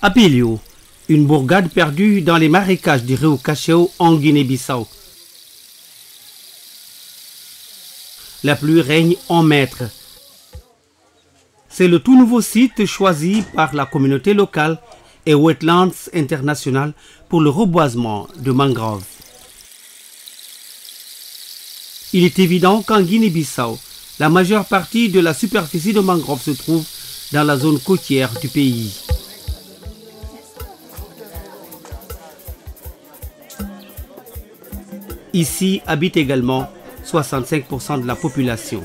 Apilio, une bourgade perdue dans les marécages du Rio Cacheu en Guinée-Bissau. La pluie règne en maître. C'est le tout nouveau site choisi par la communauté locale et Wetlands International pour le reboisement de mangroves. Il est évident qu'en Guinée-Bissau, la majeure partie de la superficie de mangroves se trouve dans la zone côtière du pays. Ici habite également 65% de la population.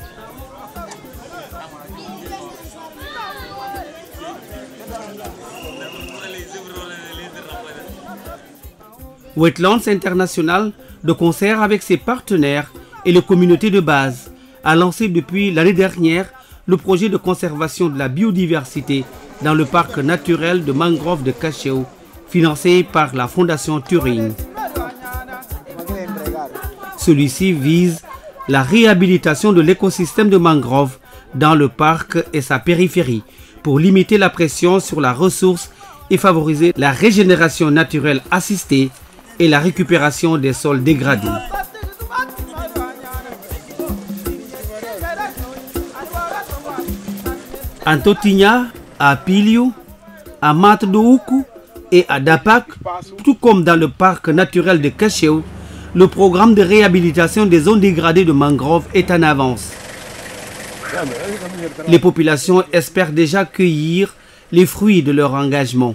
Wetlands International, de concert avec ses partenaires et les communautés de base, a lancé depuis l'année dernière le projet de conservation de la biodiversité dans le parc naturel de mangroves de Cacheu, financé par la Fondation Turing. Celui-ci vise la réhabilitation de l'écosystème de mangroves dans le parc et sa périphérie pour limiter la pression sur la ressource et favoriser la régénération naturelle assistée et la récupération des sols dégradés. À Totigna, à Apilio, à Matadoukou et à Dapak, tout comme dans le parc naturel de Cacheu, le programme de réhabilitation des zones dégradées de mangroves est en avance. Les populations espèrent déjà cueillir les fruits de leur engagement.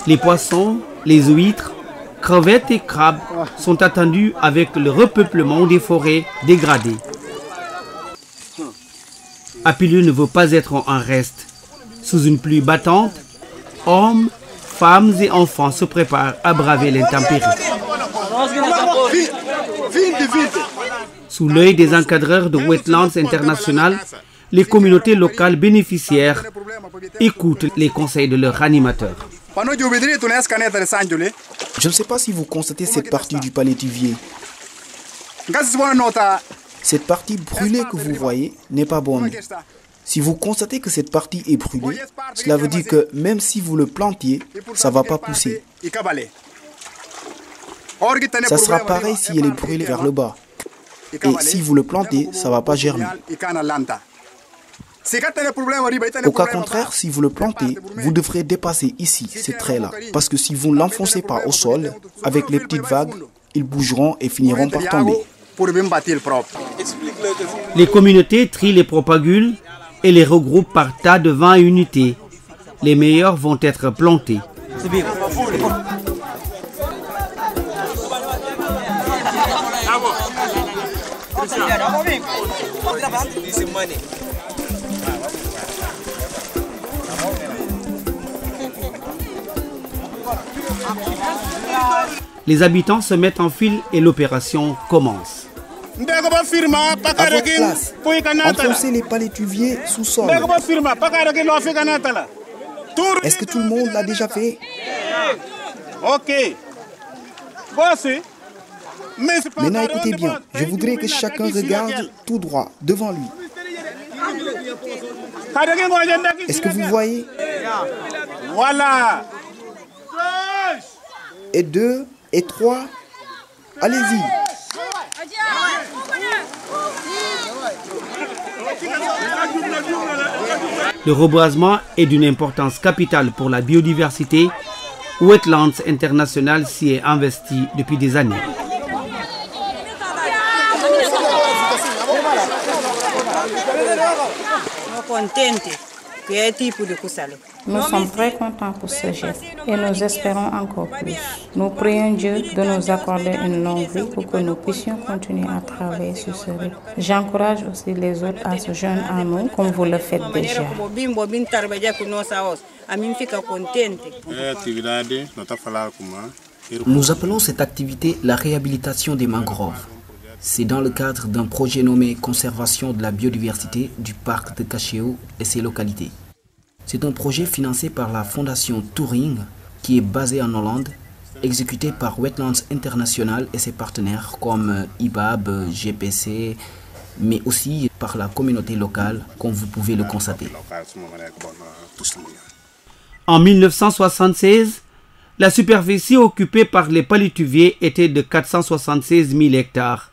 Les poissons, les huîtres, crevettes et crabes sont attendus avec le repeuplement des forêts dégradées. Apilio ne veut pas être en reste. Sous une pluie battante, hommes, femmes et enfants se préparent à braver l'intempérie. Sous l'œil des encadreurs de Wetlands International, les communautés locales bénéficiaires écoutent les conseils de leurs animateurs. Je ne sais pas si vous constatez cette partie du palétuvier. Cette partie brûlée que vous voyez n'est pas bonne. Si vous constatez que cette partie est brûlée, cela veut dire que même si vous le plantiez, ça ne va pas pousser. Ça sera pareil si elle est brûlée vers le bas. Et si vous le plantez, ça ne va pas germer. Au cas contraire, si vous le plantez, vous devrez dépasser ici, ces traits-là. Parce que si vous ne l'enfoncez pas au sol, avec les petites vagues, ils bougeront et finiront par tomber. Les communautés trient les propagules et les regroupent par tas de 20 unités. Les meilleurs vont être plantés. Les habitants se mettent en file et l'opération commence. À votre place, enfoncez les palétuviers sous sol. Est-ce que tout le monde l'a déjà fait? Ok. Maintenant écoutez bien, je voudrais que chacun regarde tout droit devant lui. Est-ce que vous voyez? Voilà. Et 2, et 3, allez-y. Le reboisement est d'une importance capitale pour la biodiversité. Wetlands International s'y est investi depuis des années. Nous sommes très contents pour ce geste et nous espérons encore plus. Nous prions Dieu de nous accorder une longue vie pour que nous puissions continuer à travailler sur ce rythme. J'encourage aussi les autres à se joindre à nous comme vous le faites déjà. Nous appelons cette activité la réhabilitation des mangroves. C'est dans le cadre d'un projet nommé Conservation de la biodiversité du parc de Cacheu et ses localités. C'est un projet financé par la Fondation Turing qui est basée en Hollande, exécuté par Wetlands International et ses partenaires comme IBAB, GPC, mais aussi par la communauté locale, comme vous pouvez le constater. En 1976, la superficie occupée par les palétuviers était de 476 000 hectares.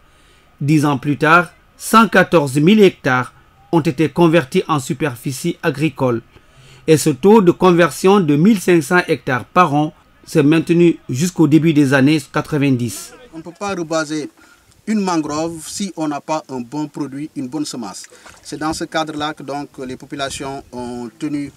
10 ans plus tard, 114 000 hectares ont été convertis en superficie agricole. Et ce taux de conversion de 1500 hectares par an s'est maintenu jusqu'au début des années 90. On ne peut pas rebaser une mangrove si on n'a pas un bon produit, une bonne semence. C'est dans ce cadre-là que donc, les populations ont tenu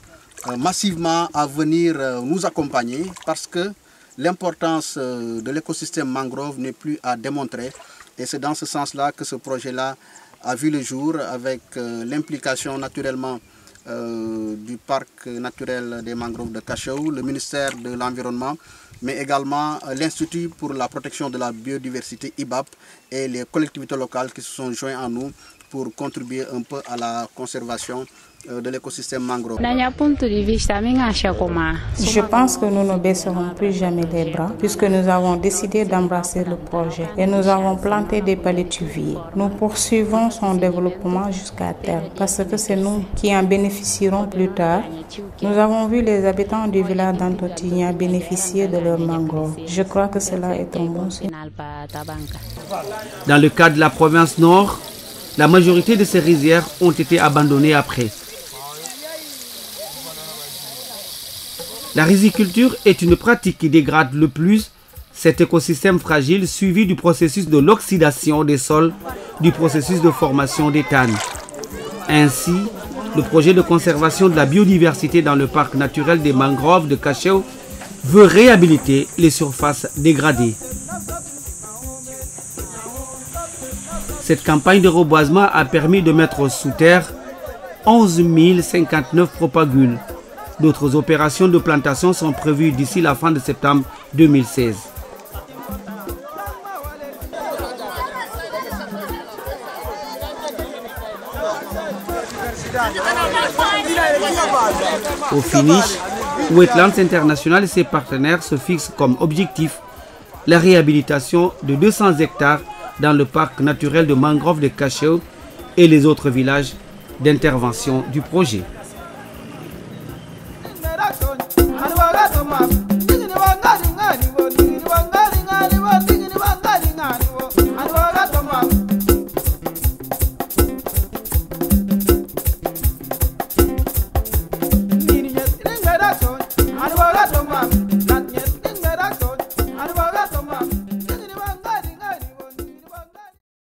massivement à venir nous accompagner parce que l'importance de l'écosystème mangrove n'est plus à démontrer. Et c'est dans ce sens-là que ce projet-là a vu le jour avec l'implication naturellement du parc naturel des mangroves de Cachao, le ministère de l'Environnement, mais également l'Institut pour la protection de la biodiversité IBAP et les collectivités locales qui se sont joints à nous pour contribuer un peu à la conservation de l'écosystème mangrove. Je pense que nous ne baisserons plus jamais les bras puisque nous avons décidé d'embrasser le projet et nous avons planté des palétuviers. Nous poursuivons son développement jusqu'à terme parce que c'est nous qui en bénéficierons plus tard. Nous avons vu les habitants du village d'Antotigna bénéficier de leurs mangroves. Je crois que cela est un bon signe. Dans le cas de la province Nord, la majorité de ces rizières ont été abandonnées après. La riziculture est une pratique qui dégrade le plus cet écosystème fragile suivi du processus de l'oxydation des sols, du processus de formation des tannes. Ainsi, le projet de conservation de la biodiversité dans le parc naturel des mangroves de Cachao veut réhabiliter les surfaces dégradées. Cette campagne de reboisement a permis de mettre sous terre 11 059 propagules. D'autres opérations de plantation sont prévues d'ici la fin de septembre 2016. Au finish, Wetlands International et ses partenaires se fixent comme objectif la réhabilitation de 200 hectares dans le parc naturel de mangrove de Cachao et les autres villages d'intervention du projet.